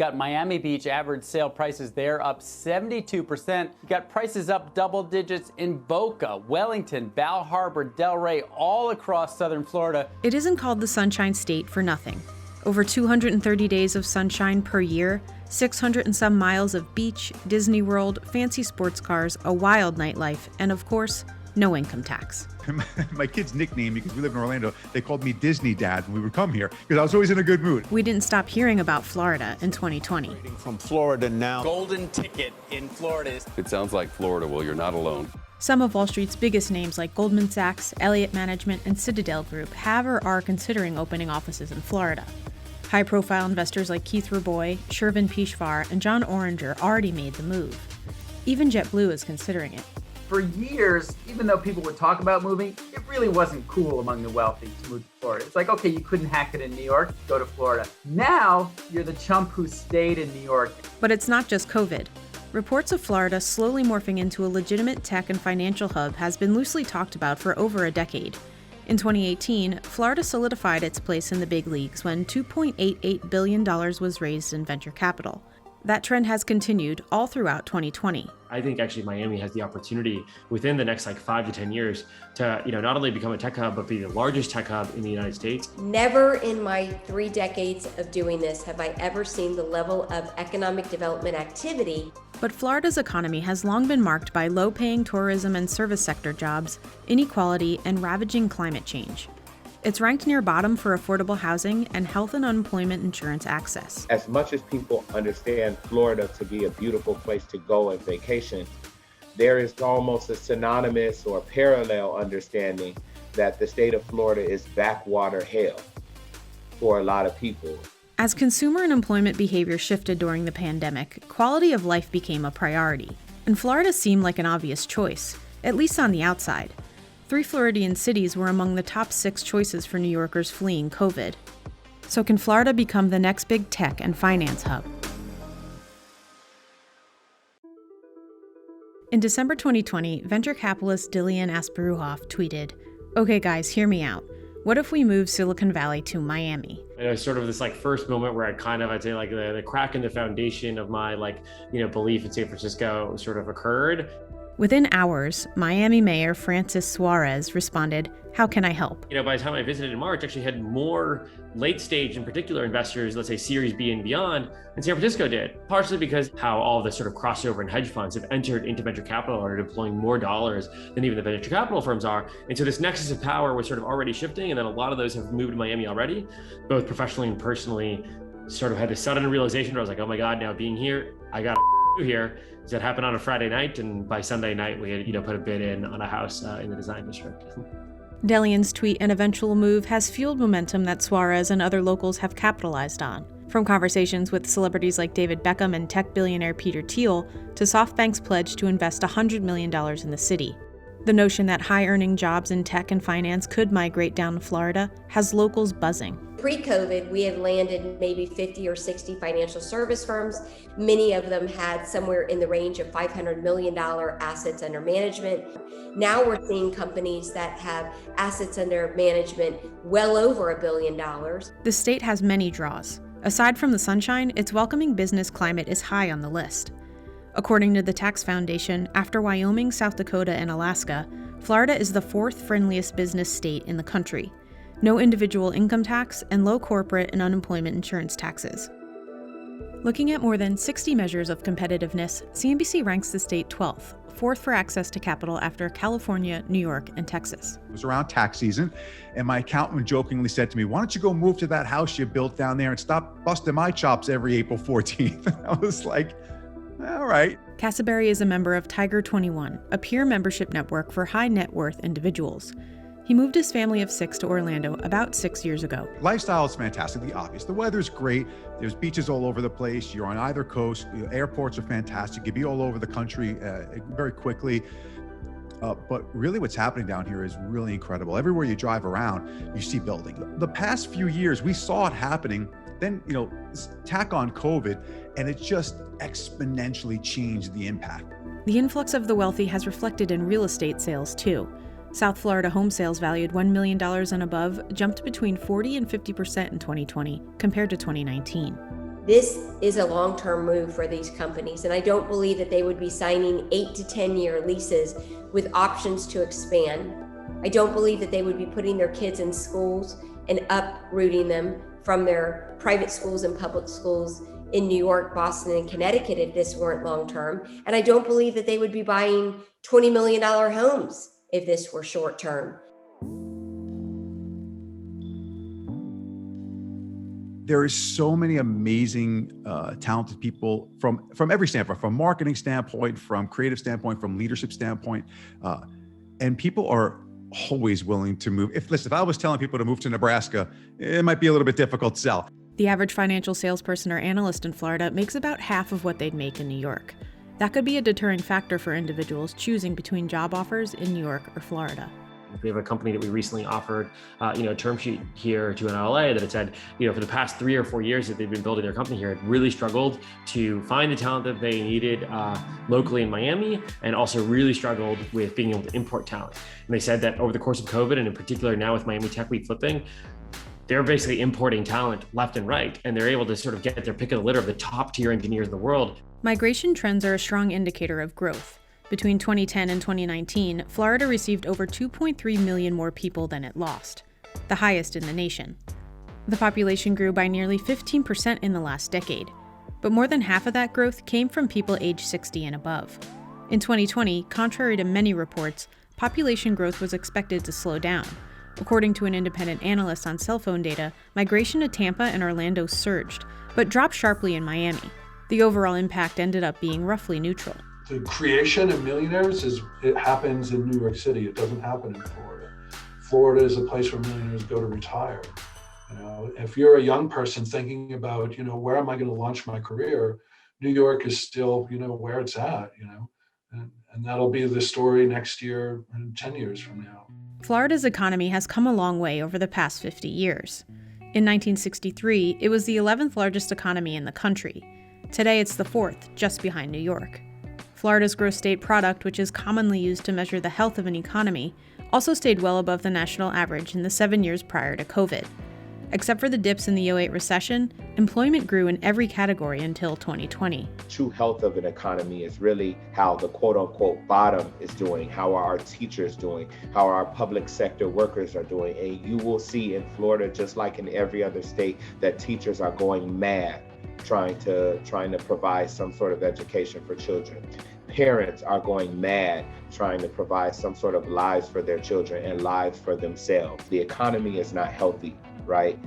got Miami Beach average sale prices there up 72%. You got prices up double digits in Boca, Wellington, Bal Harbour, Delray, all across southern Florida. It isn't called the Sunshine State for nothing. Over 230 days of sunshine per year, 600 and some miles of beach, Disney World, fancy sports cars, a wild nightlife, and of course, no income tax. My kids nicknamed me, because we live in Orlando, they called me Disney Dad when we would come here, because I was always in a good mood. We didn't stop hearing about Florida in 2020. From Florida now. Golden ticket in Florida. It sounds like Florida. Well, you're not alone. Some of Wall Street's biggest names like Goldman Sachs, Elliott Management, and Citadel Group have or are considering opening offices in Florida. High-profile investors like Keith Rabois, Shervin Pishvar, and John Oringer already made the move. Even JetBlue is considering it. For years, even though people would talk about moving, it really wasn't cool among the wealthy to move to Florida. It's like, okay, you couldn't hack it in New York, go to Florida. Now, you're the chump who stayed in New York. But it's not just COVID. Reports of Florida slowly morphing into a legitimate tech and financial hub has been loosely talked about for over a decade. In 2018, Florida solidified its place in the big leagues when $2.88 billion was raised in venture capital. That trend has continued all throughout 2020. I think actually Miami has the opportunity within the next 5 to 10 years to, not only become a tech hub, but be the largest tech hub in the United States. Never in my 3 decades of doing this have I ever seen the level of economic development activity. But Florida's economy has long been marked by low-paying tourism and service sector jobs, inequality, and ravaging climate change. It's ranked near bottom for affordable housing and health and unemployment insurance access. As much as people understand Florida to be a beautiful place to go and vacation, there is almost a synonymous or parallel understanding that the state of Florida is backwater hell for a lot of people. As consumer and employment behavior shifted during the pandemic, quality of life became a priority. And Florida seemed like an obvious choice, at least on the outside. 3 Floridian cities were among the top 6 choices for New Yorkers fleeing COVID. So can Florida become the next big tech and finance hub? In December 2020, venture capitalist Dillian Asparuhoff tweeted, "Okay guys, hear me out. What if we move Silicon Valley to Miami?" And it was sort of this first moment where I'd say the crack in the foundation of my belief in San Francisco sort of occurred. Within hours, Miami Mayor Francis Suarez responded, "How can I help?" By the time I visited in March, actually had more late stage, in particular, investors, let's say Series B and beyond, than San Francisco did. Partially because how all the sort of crossover and hedge funds have entered into venture capital and are deploying more dollars than even the venture capital firms are. And so this nexus of power was sort of already shifting, and then a lot of those have moved to Miami already, both professionally and personally. Sort of had this sudden realization where I was like, oh my God, now being here, I got to here. That happened on a Friday night, and by Sunday night, we had put a bid in on a house in the design district. Dillian's tweet and eventual move has fueled momentum that Suarez and other locals have capitalized on. From conversations with celebrities like David Beckham and tech billionaire Peter Thiel, to SoftBank's pledge to invest $100 million in the city. The notion that high-earning jobs in tech and finance could migrate down to Florida has locals buzzing. Pre-COVID, we had landed maybe 50 or 60 financial service firms. Many of them had somewhere in the range of $500 million assets under management. Now we're seeing companies that have assets under management well over $1 billion. The state has many draws. Aside from the sunshine, its welcoming business climate is high on the list. According to the Tax Foundation, after Wyoming, South Dakota, and Alaska, Florida is the 4th friendliest business state in the country. No individual income tax and low corporate and unemployment insurance taxes. Looking at more than 60 measures of competitiveness, CNBC ranks the state 12th, 4th for access to capital after California, New York, and Texas. It was around tax season, and my accountant jokingly said to me, "Why don't you go move to that house you built down there and stop busting my chops every April 14th? I was like, all right. Casaberry is a member of Tiger 21, a peer membership network for high net worth individuals. He moved his family of 6 to Orlando about 6 years ago. Lifestyle is fantastically obvious. The weather's great. There's beaches all over the place. You're on either coast. Airports are fantastic. You'd be all over the country very quickly. But really what's happening down here is really incredible. Everywhere you drive around, you see building. The past few years, we saw it happening. Then, tack on COVID, and it just exponentially changed the impact. The influx of the wealthy has reflected in real estate sales, too. South Florida home sales valued $1 million and above jumped between 40 and 50% in 2020 compared to 2019. This is a long-term move for these companies, and I don't believe that they would be signing 8 to 10-year leases with options to expand. I don't believe that they would be putting their kids in schools and uprooting them from their private schools and public schools in New York, Boston, and Connecticut if this weren't long-term. And I don't believe that they would be buying $20 million homes if this were short-term. There is so many amazing, talented people from every standpoint, from marketing standpoint, from creative standpoint, from leadership standpoint, and people are always willing to move. If I was telling people to move to Nebraska, it might be a little bit difficult to sell. The average financial salesperson or analyst in Florida makes about half of what they'd make in New York. That could be a deterring factor for individuals choosing between job offers in New York or Florida. We have a company that we recently offered, a term sheet here to an LA that had said, for the past 3 or 4 years that they've been building their company here, had really struggled to find the talent that they needed locally in Miami, and also really struggled with being able to import talent. And they said that over the course of COVID, and in particular now with Miami Tech Week flipping, they're basically importing talent left and right, and they're able to sort of get their pick of the litter of the top tier engineers in the world. Migration trends are a strong indicator of growth. Between 2010 and 2019, Florida received over 2.3 million more people than it lost, the highest in the nation. The population grew by nearly 15% in the last decade, but more than half of that growth came from people aged 60 and above. In 2020, contrary to many reports, population growth was expected to slow down. According to an independent analyst on cell phone data, migration to Tampa and Orlando surged, but dropped sharply in Miami. The overall impact ended up being roughly neutral. The creation of millionaires it happens in New York City. It doesn't happen in Florida. Florida is a place where millionaires go to retire. If you're a young person thinking about, where am I going to launch my career? New York is still, where it's at, and that'll be the story next year and 10 years from now. Florida's economy has come a long way over the past 50 years. In 1963, it was the 11th largest economy in the country. Today, it's the 4th, just behind New York. Florida's gross state product, which is commonly used to measure the health of an economy, also stayed well above the national average in the 7 years prior to COVID. Except for the dips in the 2008 recession, employment grew in every category until 2020. True health of an economy is really how the quote-unquote bottom is doing, how are our teachers doing, how our public sector workers are doing. And you will see in Florida, just like in every other state, that teachers are going mad trying to provide some sort of education for children. Parents are going mad trying to provide some sort of lives for their children and lives for themselves. The economy is not healthy, right?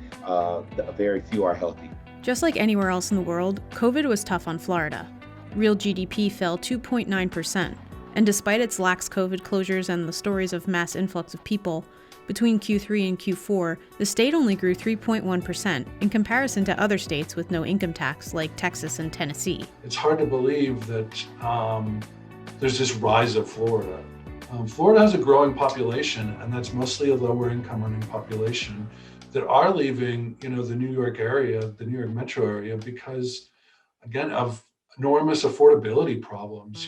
Very few are healthy. Just like anywhere else in the world, COVID was tough on Florida. Real GDP fell 2.9%, and despite its lax COVID closures and the stories of mass influx of people, between Q3 and Q4, the state only grew 3.1% in comparison to other states with no income tax like Texas and Tennessee. It's hard to believe that there's this rise of Florida. Florida has a growing population, and that's mostly a lower income earning population that are leaving, the New York area, the New York metro area, because, again, of enormous affordability problems,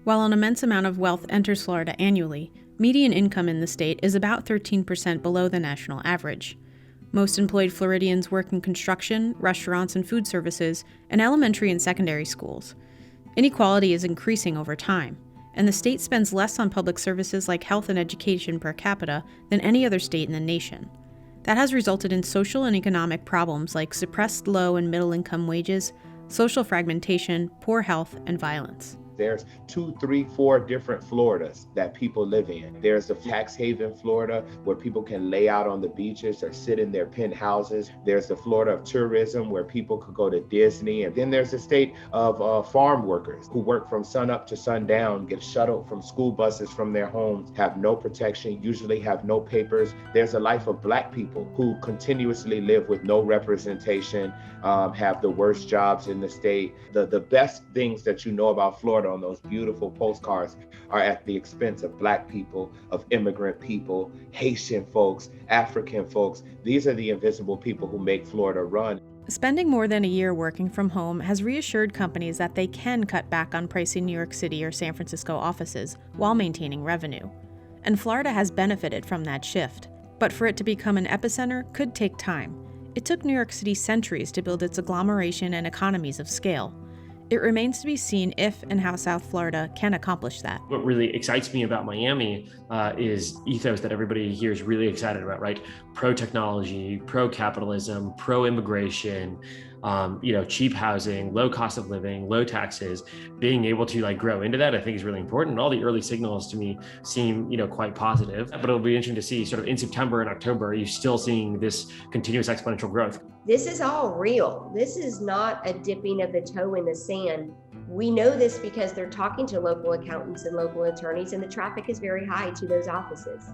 While an immense amount of wealth enters Florida annually, median income in the state is about 13% below the national average. Most employed Floridians work in construction, restaurants and food services, and elementary and secondary schools. Inequality is increasing over time, and the state spends less on public services like health and education per capita than any other state in the nation. That has resulted in social and economic problems like suppressed low and middle income wages, social fragmentation, poor health, and violence. There's 2, 3, 4 different Floridas that people live in. There's the tax haven Florida, where people can lay out on the beaches or sit in their penthouses. There's the Florida of tourism, where people could go to Disney. And then there's the state of farm workers who work from sun up to sundown, get shuttled from school buses from their homes, have no protection, usually have no papers. There's a life of Black people who continuously live with no representation, have the worst jobs in the state. The best things that you know about Florida on those beautiful postcards are at the expense of Black people, of immigrant people, Haitian folks, African folks. These are the invisible people who make Florida run. Spending more than a year working from home has reassured companies that they can cut back on pricey New York City or San Francisco offices while maintaining revenue. And Florida has benefited from that shift. But for it to become an epicenter could take time. It took New York City centuries to build its agglomeration and economies of scale. It remains to be seen if and how South Florida can accomplish that. What really excites me about Miami is ethos that everybody here is really excited about, right? Pro-technology, pro-capitalism, pro-immigration, cheap housing, low cost of living, low taxes. Being able to grow into that, I think, is really important. All the early signals to me seem, quite positive. But it'll be interesting to see sort of in September and October, are you still seeing this continuous exponential growth? This is all real. This is not a dipping of the toe in the sand. We know this because they're talking to local accountants and local attorneys, and the traffic is very high to those offices.